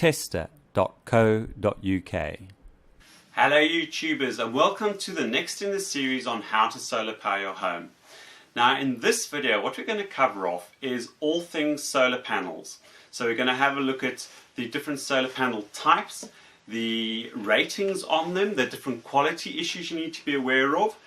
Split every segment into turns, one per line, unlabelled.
tester.co.uk.
Hello YouTubers, and welcome to the next in the series on how to solar power your home. Now in this video what we're going to cover off is all things solar panels. So we're going to have a look at the different solar panel types, the ratings on them, the different quality issues you need to be aware of.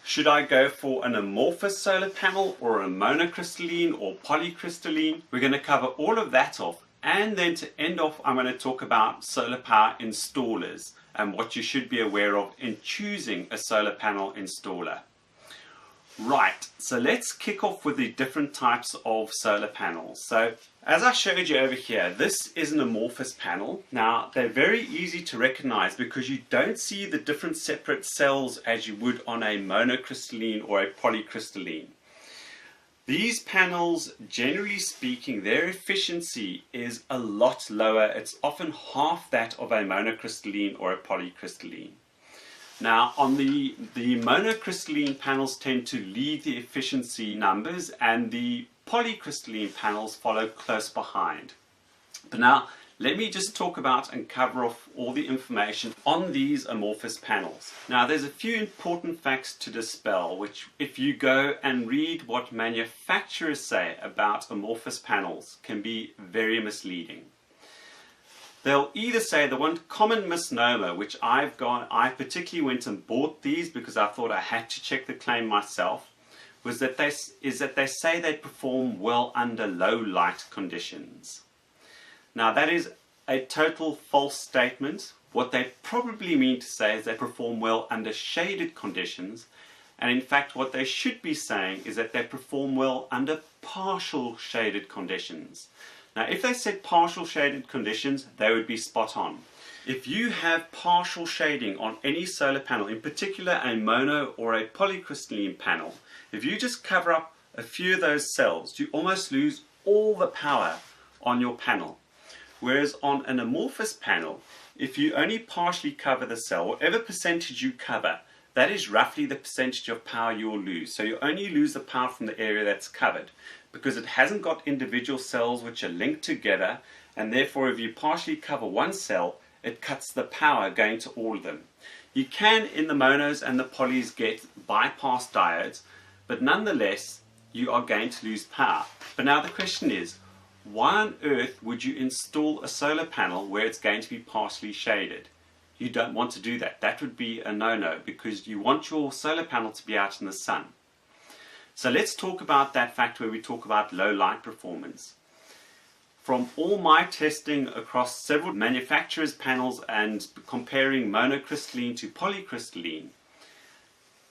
Should I go for an amorphous solar panel or a monocrystalline or polycrystalline? We're going to cover all of that off, and then to end off I'm going to talk about solar power installers and what you should be aware of in choosing a solar panel installer. Right, so let's kick off with the different types of solar panels. So as I showed you over here, this is an amorphous panel. Now they're very easy to recognize because you don't see the different separate cells as you would on a monocrystalline or a polycrystalline. These panels, generally speaking, their efficiency is a lot lower. It's often half that of a monocrystalline or a polycrystalline. Now on the monocrystalline panels tend to lead the efficiency numbers, and the polycrystalline panels follow close behind. But now let me just talk about and cover off all the information on these amorphous panels. Now there's a few important facts to dispel, which if you go and read what manufacturers say about amorphous panels can be very misleading. They'll either say the one common misnomer, which I particularly went and bought these because I thought I had to check the claim myself, is that they say they perform well under low light conditions. Now that is a total false statement. What they probably mean to say is they perform well under shaded conditions, and in fact what they should be saying is that they perform well under partial shaded conditions. Now if they said partial shaded conditions, they would be spot on. If you have partial shading on any solar panel, in particular a mono or a polycrystalline panel, if you just cover up a few of those cells, you almost lose all the power on your panel. Whereas on an amorphous panel, if you only partially cover the cell, whatever percentage you cover, that is roughly the percentage of power you will lose. So you only lose the power from the area that's covered, because it hasn't got individual cells which are linked together, and therefore if you partially cover one cell, it cuts the power going to all of them. You can in the monos and the polys get bypass diodes, but nonetheless you are going to lose power. But now the question is, why on earth would you install a solar panel where it's going to be partially shaded? You don't want to do that. That would be a no-no, because you want your solar panel to be out in the sun. So let's talk about that fact where we talk about low light performance. From all my testing across several manufacturers' panels and comparing monocrystalline to polycrystalline,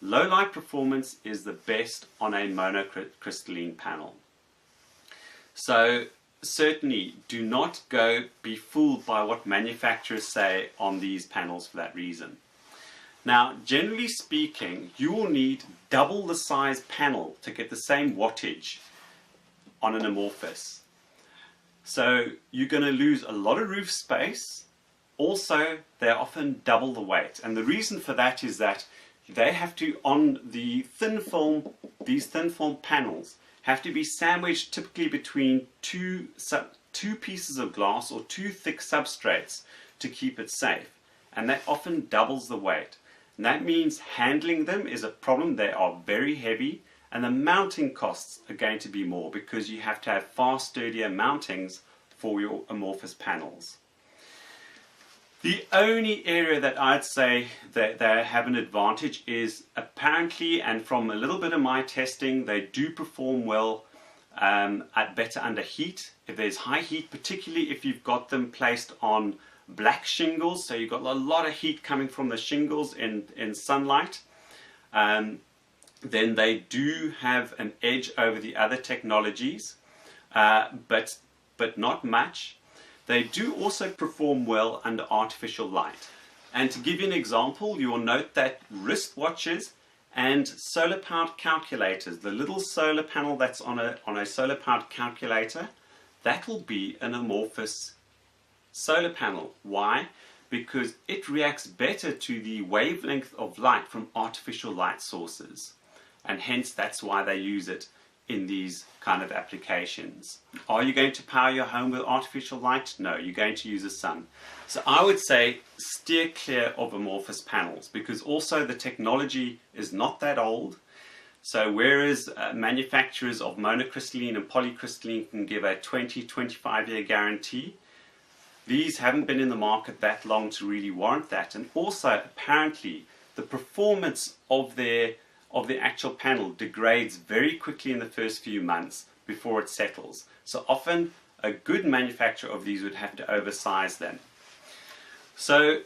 low light performance is the best on a monocrystalline panel. So certainly do not be fooled by what manufacturers say on these panels for that reason. Now generally speaking, you will need double the size panel to get the same wattage on an amorphous. So you're going to lose a lot of roof space. Also they're often double the weight, and the reason for that is that they have to, on the thin film, these thin film panels have to be sandwiched typically between two pieces of glass or two thick substrates to keep it safe, and that often doubles the weight. And that means handling them is a problem. They are very heavy, and the mounting costs are going to be more because you have to have far sturdier mountings for your amorphous panels. The only area that I'd say that they have an advantage is apparently, and from a little bit of my testing, they do perform well better under heat. If there's high heat, particularly if you've got them placed on black shingles, so you've got a lot of heat coming from the shingles in sunlight, then they do have an edge over the other technologies, but not much. They do also perform well under artificial light. And to give you an example, you will note that wristwatches and solar powered calculators, the little solar panel that's on a solar powered calculator, that will be an amorphous solar panel. Why? Because it reacts better to the wavelength of light from artificial light sources, and hence that's why they use it. in these kind of applications. Are you going to power your home with artificial light? No, you're going to use the sun. So I would say steer clear of amorphous panels, because also the technology is not that old. So whereas manufacturers of monocrystalline and polycrystalline can give a 20-25 year guarantee, these haven't been in the market that long to really warrant that. And also apparently the performance of the actual panel degrades very quickly in the first few months before it settles. So often a good manufacturer of these would have to oversize them. So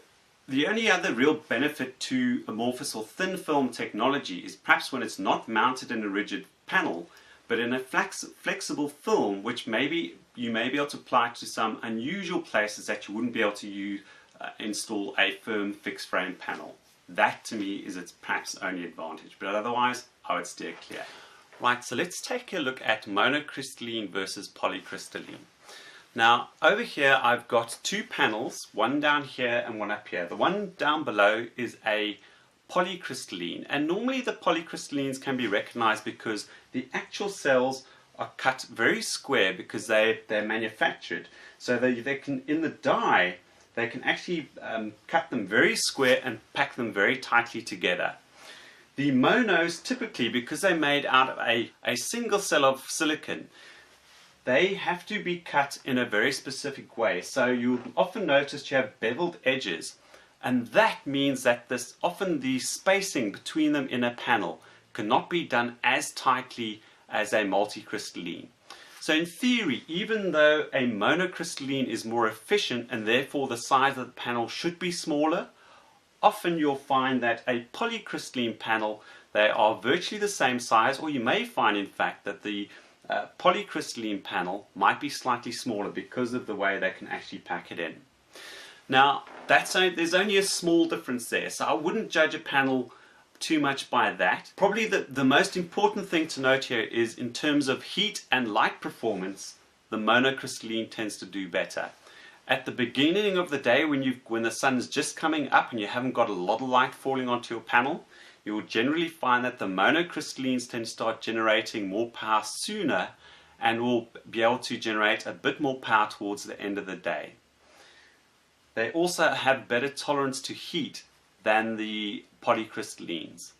the only other real benefit to amorphous or thin film technology is perhaps when it's not mounted in a rigid panel, but in a flexible film, which maybe you may be able to apply to some unusual places that you wouldn't be able to install a firm fixed frame panel. That to me is its perhaps only advantage, but otherwise I would steer clear. Right, so let's take a look at monocrystalline versus polycrystalline. Now over here I've got two panels, one down here and one up here. The one down below is a polycrystalline, and normally the polycrystallines can be recognized because the actual cells are cut very square because they're manufactured. So they can, in the die, they can actually cut them very square and pack them very tightly together. The monos typically, because they're made out of a single cell of silicon, they have to be cut in a very specific way. So you'll often notice you have beveled edges, and that means that often the spacing between them in a panel cannot be done as tightly as a multicrystalline. So in theory, even though a monocrystalline is more efficient and therefore the size of the panel should be smaller, often you'll find that a polycrystalline panel, they are virtually the same size, or you may find in fact that the polycrystalline panel might be slightly smaller because of the way they can actually pack it in. Now there's only a small difference there, so I wouldn't judge a panel too much by that. Probably the most important thing to note here is in terms of heat and light performance, the monocrystalline tends to do better. At the beginning of the day when the sun's just coming up and you haven't got a lot of light falling onto your panel, you will generally find that the monocrystallines tend to start generating more power sooner and will be able to generate a bit more power towards the end of the day. They also have better tolerance to heat than the polycrystallines.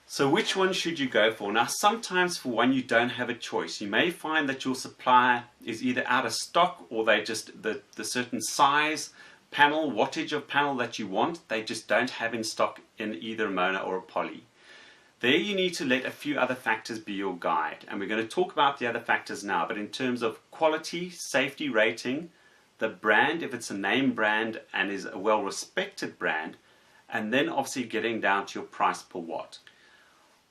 So which one should you go for? Now sometimes for one you don't have a choice. You may find that your supplier is either out of stock, or they just the certain size panel, wattage of panel that you want, they just don't have in stock in either a mono or a poly. There you need to let a few other factors be your guide, and we're going to talk about the other factors now. But in terms of quality, safety rating, the brand, if it's a name brand and is a well-respected brand, and then obviously getting down to your price per watt.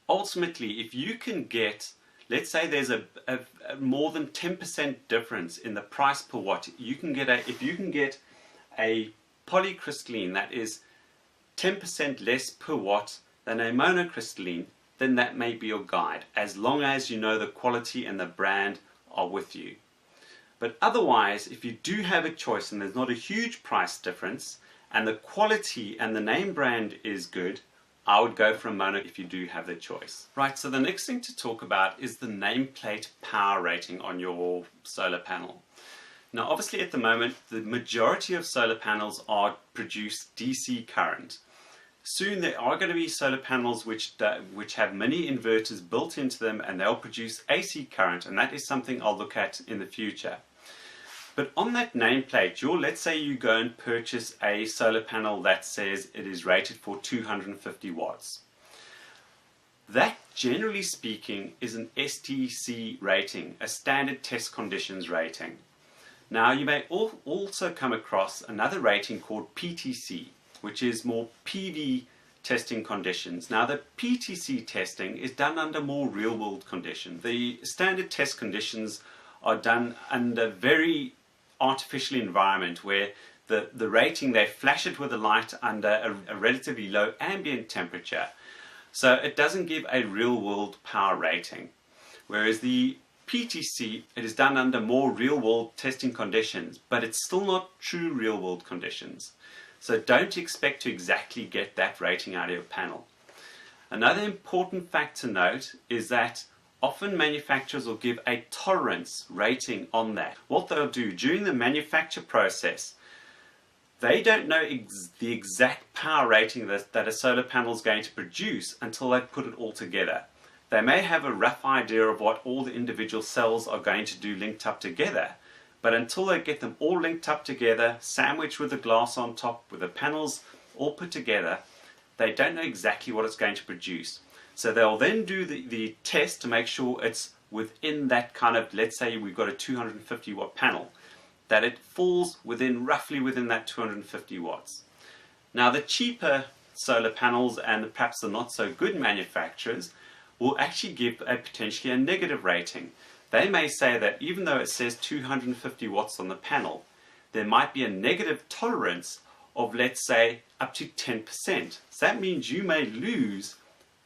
Ultimately, if you can get, let's say there's a more than 10% difference in the price per watt, if you can get a polycrystalline that is 10% less per watt than a monocrystalline, then that may be your guide, as long as you know the quality and the brand are with you. But otherwise, if you do have a choice and there's not a huge price difference and the quality and the name brand is good, I would go for a mono if you do have the choice. Right, so the next thing to talk about is the nameplate power rating on your solar panel. Now obviously at the moment the majority of solar panels are produce DC current. Soon there are going to be solar panels which have many inverters built into them, and they'll produce AC current, and that is something I'll look at in the future. But on that nameplate, let's say you go and purchase a solar panel that says it is rated for 250 watts. That, generally speaking, is an STC rating, a standard test conditions rating. Now you may also come across another rating called PTC, which is more PV testing conditions. Now the PTC testing is done under more real-world conditions. The standard test conditions are done under very artificial environment where the rating, they flash it with a light under a relatively low ambient temperature. So it doesn't give a real-world power rating. Whereas the PTC, it is done under more real-world testing conditions, but it's still not true real-world conditions. So don't expect to exactly get that rating out of your panel. Another important fact to note is that often manufacturers will give a tolerance rating on that. What they'll do during the manufacture process, they don't know the exact power rating that a solar panel is going to produce until they put it all together. They may have a rough idea of what all the individual cells are going to do linked up together, but until they get them all linked up together, sandwiched with the glass on top, with the panels all put together, they don't know exactly what it's going to produce. So they'll then do the test to make sure it's within that kind of, let's say we've got a 250 watt panel, that it falls roughly within that 250 watts. Now the cheaper solar panels and perhaps the not so good manufacturers will actually give potentially a negative rating. They may say that even though it says 250 watts on the panel, there might be a negative tolerance of, let's say, up to 10%. So that means you may lose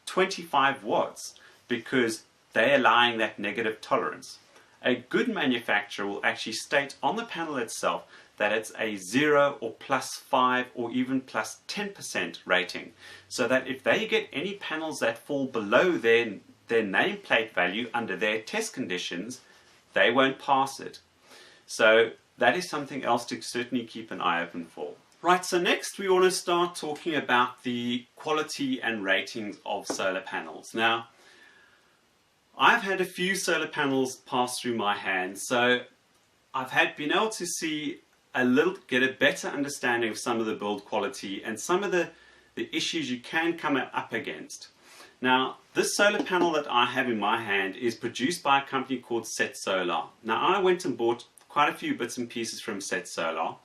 25 watts because they're allowing that negative tolerance. A good manufacturer will actually state on the panel itself that it's a 0 or +5 or even +10% rating, so that if they get any panels that fall below their nameplate value under their test conditions, they won't pass it. So that is something else to certainly keep an eye open for. Right, so next we want to start talking about the quality and ratings of solar panels. Now, I've had a few solar panels pass through my hands, so I've been able to get a better understanding of some of the build quality and some of the issues you can come up against. Now, this solar panel that I have in my hand is produced by a company called Set Solar. Now, I went and bought quite a few bits and pieces from Set Solar.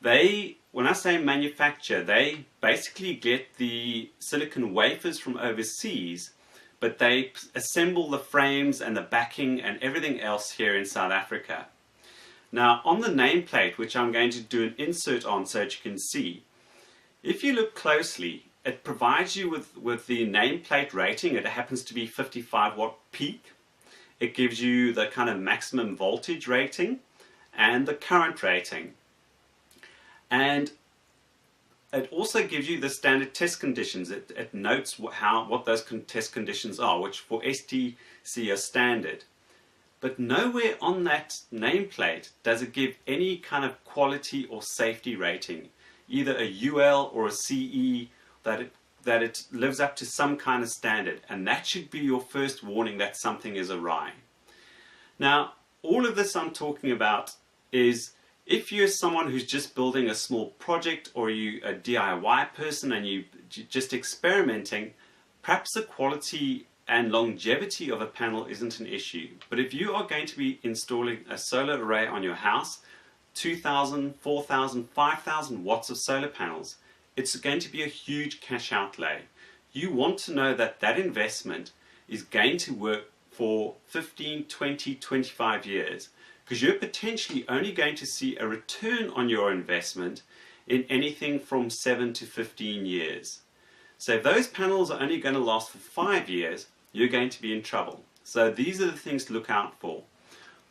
When I say manufacture, they basically get the silicon wafers from overseas, but they assemble the frames and the backing and everything else here in South Africa. Now, on the nameplate, which I'm going to do an insert on so that you can see, if you look closely, it provides you with the nameplate rating. It happens to be 55 watt peak. It gives you the kind of maximum voltage rating and the current rating. And it also gives you the standard test conditions. It notes what those test conditions are, which for STC are standard. But nowhere on that nameplate does it give any kind of quality or safety rating, either a UL or a CE, that it lives up to some kind of standard. And that should be your first warning that something is awry. Now, all of this I'm talking about is if you're someone who's just building a small project, or you a DIY person and you're just experimenting, perhaps the quality and longevity of a panel isn't an issue. But if you are going to be installing a solar array on your house, 2,000, 4,000, 5,000 watts of solar panels, it's going to be a huge cash outlay. You want to know that that investment is going to work for 15, 20, 25 years. Because you're potentially only going to see a return on your investment in anything from 7 to 15 years. So if those panels are only going to last for 5 years, you're going to be in trouble. So these are the things to look out for.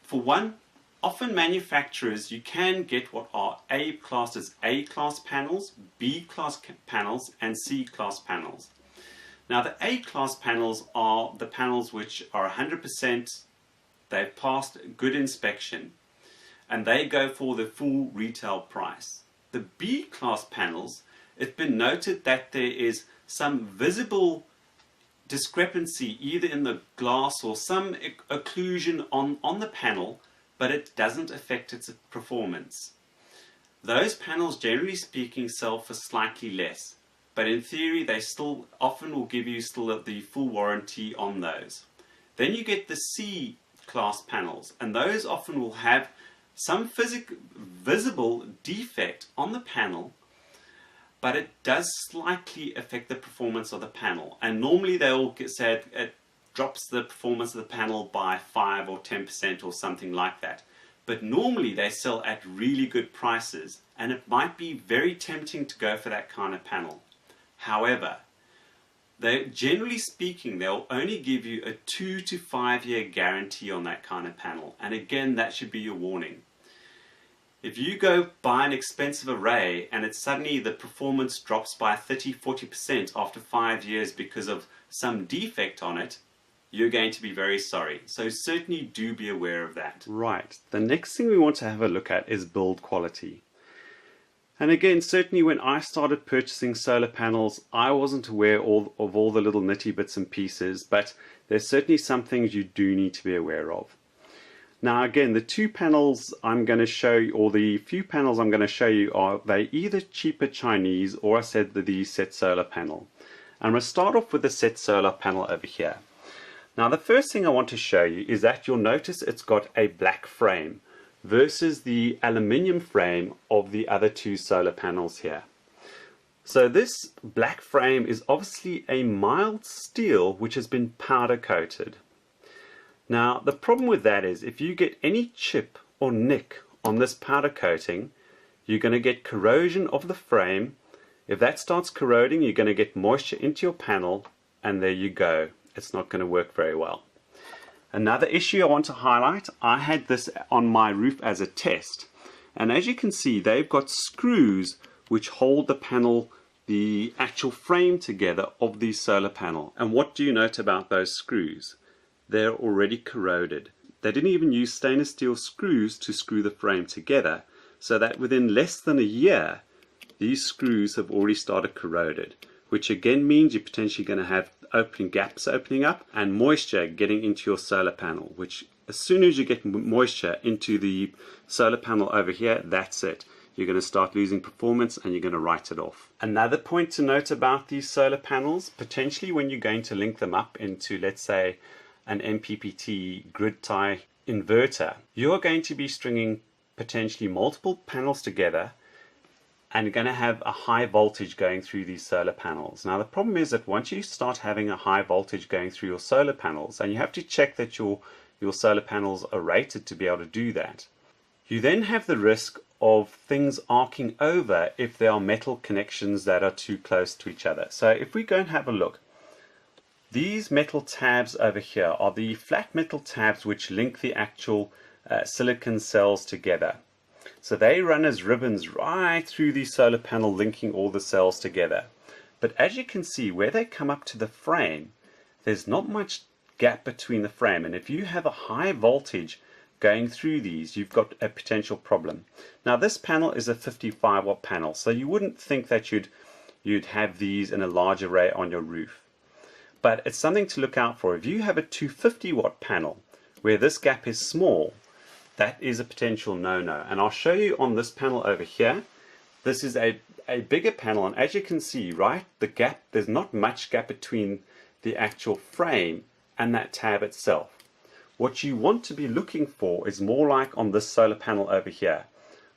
For one, often manufacturers, you can get what are classed as A-class panels, B-class panels, and C-class panels. Now the A-class panels are the panels which are 100%, they've passed good inspection, and they go for the full retail price. The B-class panels, it's been noted that there is some visible discrepancy either in the glass or some occlusion on the panel, but it doesn't affect its performance. Those panels, generally speaking, sell for slightly less, but in theory they still often will give you the full warranty on those. Then you get the C-class panels, and those often will have some visible defect on the panel, but it does slightly affect the performance of the panel. And normally they'll say it drops the performance of the panel by 5 or 10% or something like that. But normally they sell at really good prices, and it might be very tempting to go for that kind of panel. However, generally speaking, they'll only give you a 2 to 5 year guarantee on that kind of panel. And again, that should be your warning. If you go buy an expensive array and suddenly the performance drops by 30-40% after 5 years because of some defect on it, you're going to be very sorry. So certainly do be aware of that. Right, the next thing we want to have a look at is build quality. And again, certainly when I started purchasing solar panels, I wasn't aware of all the little nitty bits and pieces, but there's certainly some things you do need to be aware of. Now again, the two panels I'm going to show you, or the few panels I'm going to show you, are they either cheaper Chinese or I said the Set Solar panel. I'm going to start off with the Set Solar panel over here. Now the first thing I want to show you is that you'll notice it's got a black frame versus the aluminium frame of the other two solar panels here. So this black frame is obviously a mild steel which has been powder coated. Now the problem with that is if you get any chip or nick on this powder coating, you're going to get corrosion of the frame. If that starts corroding, you're going to get moisture into your panel, and there you go. It's not going to work very well. Another issue I want to highlight, I had this on my roof as a test, and as you can see they've got screws which hold the panel, the actual frame together of the solar panel. And what do you note about those screws? They're already corroded. They didn't even use stainless steel screws to screw the frame together, so that within less than a year these screws have already started corroded, which again means you're potentially going to have gaps opening up and moisture getting into your solar panel, which as soon as you get moisture into the solar panel over here, that's it. You're going to start losing performance and you're going to write it off. Another point to note about these solar panels, potentially when you're going to link them up into, let's say, an MPPT grid tie inverter, you're going to be stringing potentially multiple panels together and you're going to have a high voltage going through these solar panels. Now the problem is that once you start having a high voltage going through your solar panels, and you have to check that your solar panels are rated to be able to do that, you then have the risk of things arcing over if there are metal connections that are too close to each other. So if we go and have a look, these metal tabs over here are the flat metal tabs which link the actual silicon cells together. So they run as ribbons right through the solar panel, linking all the cells together. But as you can see, where they come up to the frame, there's not much gap between the frame, and if you have a high voltage going through these, you've got a potential problem. Now this panel is a 55 watt panel, so you wouldn't think that you'd have these in a large array on your roof. But it's something to look out for. If you have a 250 watt panel where this gap is small, that is a potential no-no. And I'll show you on this panel over here. This is a bigger panel, and as you can see, right, the gap, there's not much gap between the actual frame and that tab itself. What you want to be looking for is more like on this solar panel over here,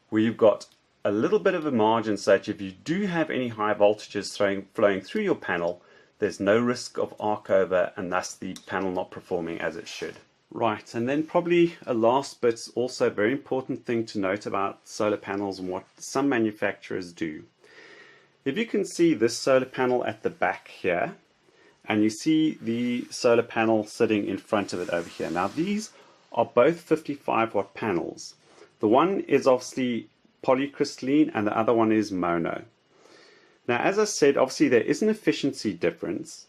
where you've got a little bit of a margin so that if you do have any high voltages flowing through your panel, there's no risk of arc over and thus the panel not performing as it should. Right, and then probably a last but also very important thing to note about solar panels and what some manufacturers do. If you can see this solar panel at the back here, and you see the solar panel sitting in front of it over here. Now these are both 55 watt panels. The one is obviously polycrystalline and the other one is mono. Now as I said, obviously there is an efficiency difference.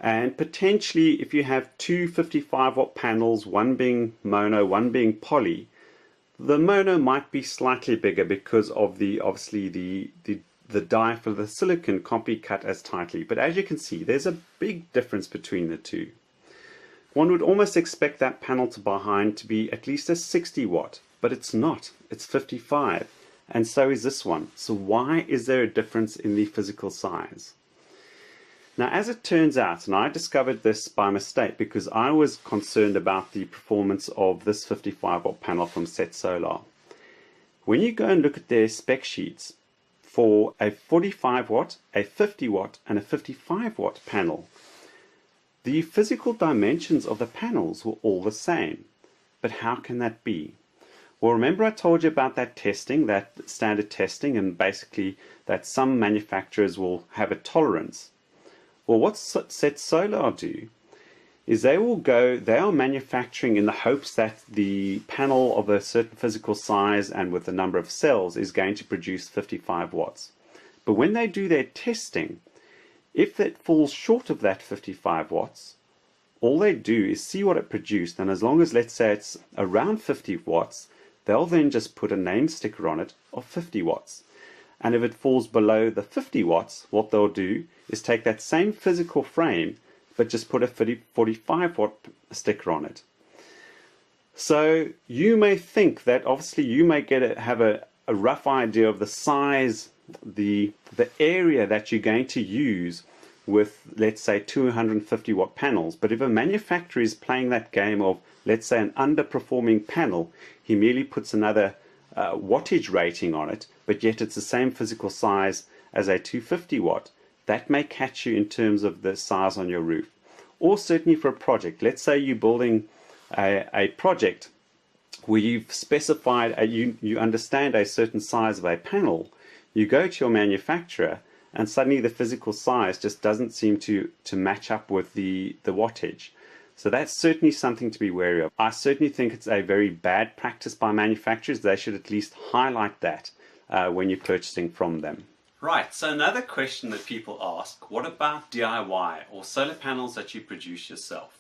And potentially if you have two 55 watt panels, one being mono, one being poly, the mono might be slightly bigger because of obviously the die for the silicon can't be cut as tightly. But as you can see, there's a big difference between the two. One would almost expect that panel behind to be at least a 60 watt, but it's not. It's 55, and so is this one. So why is there a difference in the physical size? Now, as it turns out, and I discovered this by mistake because I was concerned about the performance of this 55 watt panel from Set Solar. When you go and look at their spec sheets for a 45 watt, a 50 watt, and a 55 watt panel, the physical dimensions of the panels were all the same. But how can that be? Well, remember I told you about that testing, that standard testing, and basically that some manufacturers will have a tolerance. Well, what Set Solar do is they are manufacturing in the hopes that the panel of a certain physical size and with the number of cells is going to produce 55 watts. But when they do their testing, if that falls short of that 55 watts, all they do is see what it produced, and as long as, let's say, it's around 50 watts, they'll then just put a name sticker on it of 50 watts. And if it falls below the 50 watts, what they'll do is take that same physical frame, but just put a 45 watt sticker on it. So you may think that obviously you may have a rough idea of the size, the area that you're going to use with, let's say, 250 watt panels. But if a manufacturer is playing that game of, let's say, an underperforming panel, he merely puts another wattage rating on it, but yet it's the same physical size as a 250 watt, that may catch you in terms of the size on your roof. Or certainly for a project, let's say you're building a project where you've specified, you understand a certain size of a panel, you go to your manufacturer and suddenly the physical size just doesn't seem to match up with the wattage. So that's certainly something to be wary of. I certainly think it's a very bad practice by manufacturers. They should at least highlight that when you're purchasing from them. Right, so another question that people ask, what about DIY or solar panels that you produce yourself?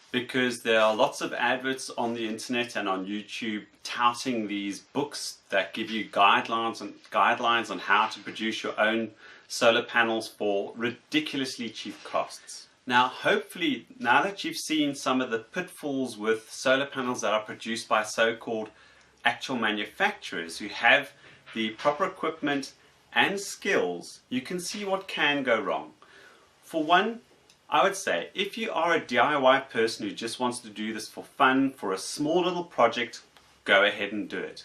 Because there are lots of adverts on the internet and on YouTube touting these books that give you guidelines on how to produce your own solar panels for ridiculously cheap costs. Now, hopefully, now that you've seen some of the pitfalls with solar panels that are produced by so-called actual manufacturers who have the proper equipment and skills, you can see what can go wrong. For one, I would say, if you are a DIY person who just wants to do this for fun, for a small little project, go ahead and do it.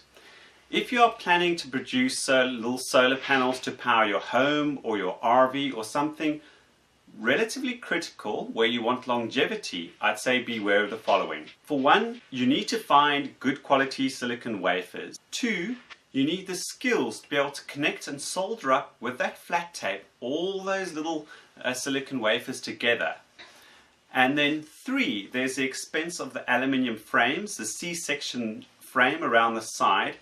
If you are planning to produce little solar panels to power your home or your RV or something relatively critical where you want longevity, I'd say beware of the following. For one, you need to find good quality silicon wafers. Two, you need the skills to be able to connect and solder up with that flat tape all those little silicon wafers together. And then three, there's the expense of the aluminium frames, the C-section frame around the side.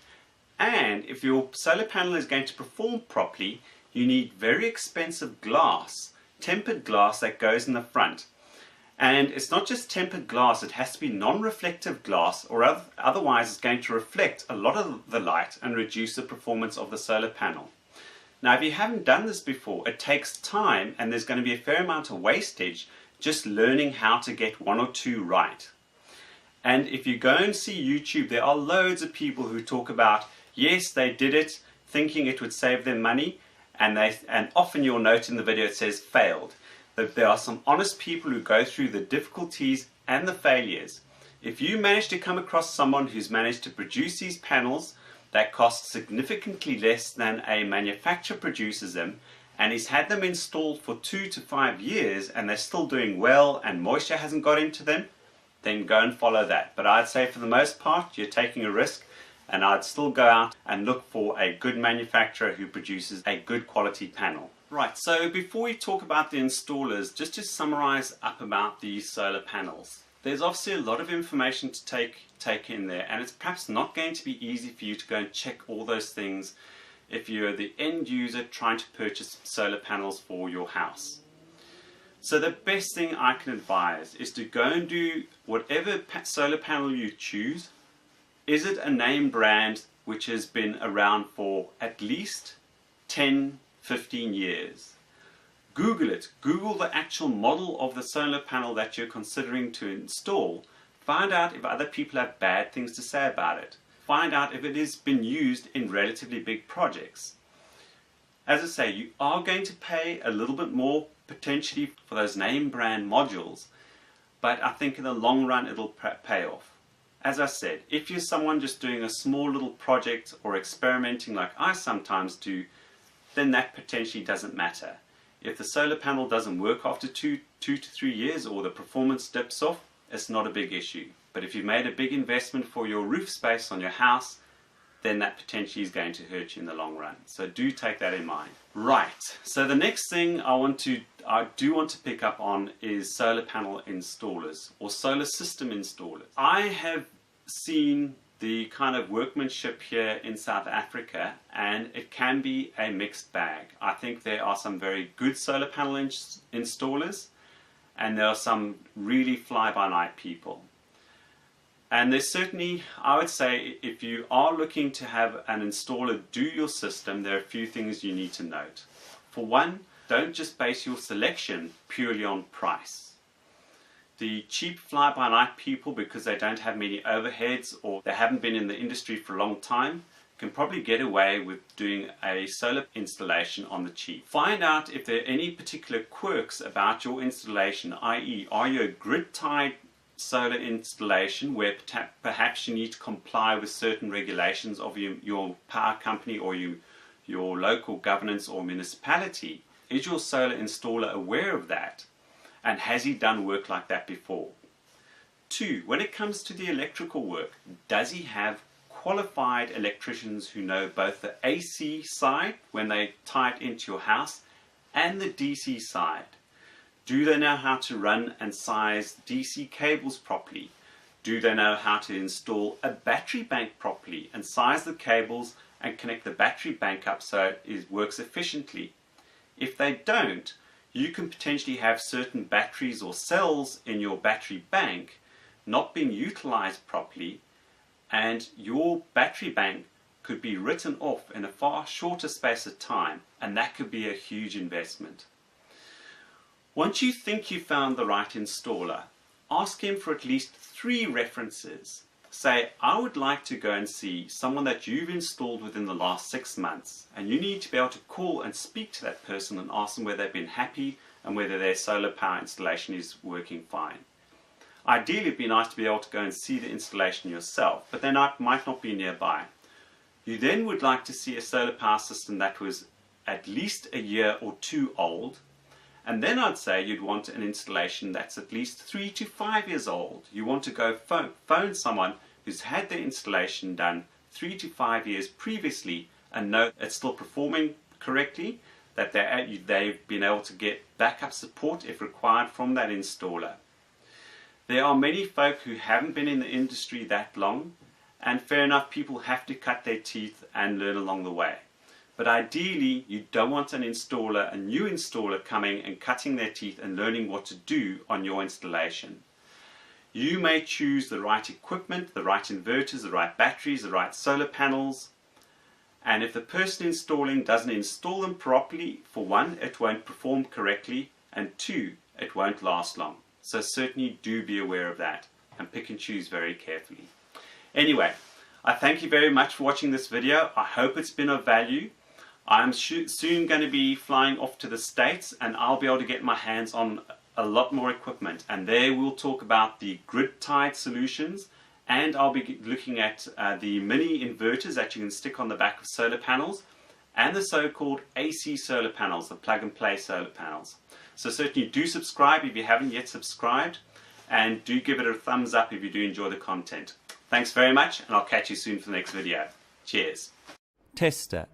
And if your solar panel is going to perform properly, you need very expensive glass, tempered glass that goes in the front. And it's not just tempered glass, it has to be non-reflective glass, or otherwise it's going to reflect a lot of the light and reduce the performance of the solar panel. Now, if you haven't done this before, it takes time and there's going to be a fair amount of wastage just learning how to get one or two right. And if you go and see YouTube, there are loads of people who talk about, yes, they did it thinking it would save them money, and often you'll note in the video it says failed. That there are some honest people who go through the difficulties and the failures. If you manage to come across someone who's managed to produce these panels that cost significantly less than a manufacturer produces them, and he's had them installed for 2 to 5 years and they're still doing well and moisture hasn't got into them, then go and follow that. But I'd say for the most part you're taking a risk, and I'd still go out and look for a good manufacturer who produces a good quality panel. Right, so before we talk about the installers, just to summarize up about these solar panels. There's obviously a lot of information to take in there, and it's perhaps not going to be easy for you to go and check all those things if you're the end user trying to purchase solar panels for your house. So the best thing I can advise is to go and do whatever solar panel you choose. Is it a name brand which has been around for at least 10, 15 years? Google it. Google the actual model of the solar panel that you're considering to install. Find out if other people have bad things to say about it. Find out if it has been used in relatively big projects. As I say, you are going to pay a little bit more potentially for those name brand modules, but I think in the long run it'll pay off. As I said, if you're someone just doing a small little project or experimenting like I sometimes do, then that potentially doesn't matter. If the solar panel doesn't work after 2 to 3 years or the performance dips off, it's not a big issue. But if you've made a big investment for your roof space on your house, then that potentially is going to hurt you in the long run. So do take that in mind. Right, so the next thing I do want to pick up on is solar panel installers or solar system installers. I have seen the kind of workmanship here in South Africa, and it can be a mixed bag. I think there are some very good solar panel installers, and there are some really fly-by-night people. And there's certainly, I would say, if you are looking to have an installer do your system, there are a few things you need to note. For one, don't just base your selection purely on price. The cheap fly-by-night people, because they don't have many overheads or they haven't been in the industry for a long time, can probably get away with doing a solar installation on the cheap. Find out if there are any particular quirks about your installation, i.e. are you a grid-tied solar installation where perhaps you need to comply with certain regulations of your power company or your local governance or municipality. Is your solar installer aware of that, and has he done work like that before? 2, when it comes to the electrical work, does he have qualified electricians who know both the AC side when they tie it into your house and the DC side? Do they know how to run and size DC cables properly? Do they know how to install a battery bank properly and size the cables and connect the battery bank up so it works efficiently? If they don't, you can potentially have certain batteries or cells in your battery bank not being utilized properly, and your battery bank could be written off in a far shorter space of time, and that could be a huge investment. Once you think you found the right installer, ask him for at least 3 references. Say, I would like to go and see someone that you've installed within the last 6 months, and you need to be able to call and speak to that person and ask them whether they've been happy and whether their solar power installation is working fine. Ideally, it'd be nice to be able to go and see the installation yourself, but they might not be nearby. You then would like to see a solar power system that was at least a year or 2 old, and then I'd say you'd want an installation that's at least 3 to 5 years old. You want to go phone someone who's had their installation done 3 to 5 years previously and know it's still performing correctly, that they've been able to get backup support if required from that installer. There are many folk who haven't been in the industry that long, and fair enough, people have to cut their teeth and learn along the way. But ideally, you don't want a new installer coming and cutting their teeth and learning what to do on your installation. You may choose the right equipment, the right inverters, the right batteries, the right solar panels, and if the person installing doesn't install them properly, for one, it won't perform correctly, and 2, it won't last long. So certainly do be aware of that and pick and choose very carefully. Anyway, I thank you very much for watching this video. I hope it's been of value. I'm soon going to be flying off to the States, and I'll be able to get my hands on a lot more equipment, and there we'll talk about the grid-tied solutions, and I'll be looking at the mini inverters that you can stick on the back of solar panels, and the so-called AC solar panels, the plug-and-play solar panels. So certainly do subscribe if you haven't yet subscribed, and do give it a thumbs up if you do enjoy the content. Thanks very much, and I'll catch you soon for the next video. Cheers.
Tester.co.uk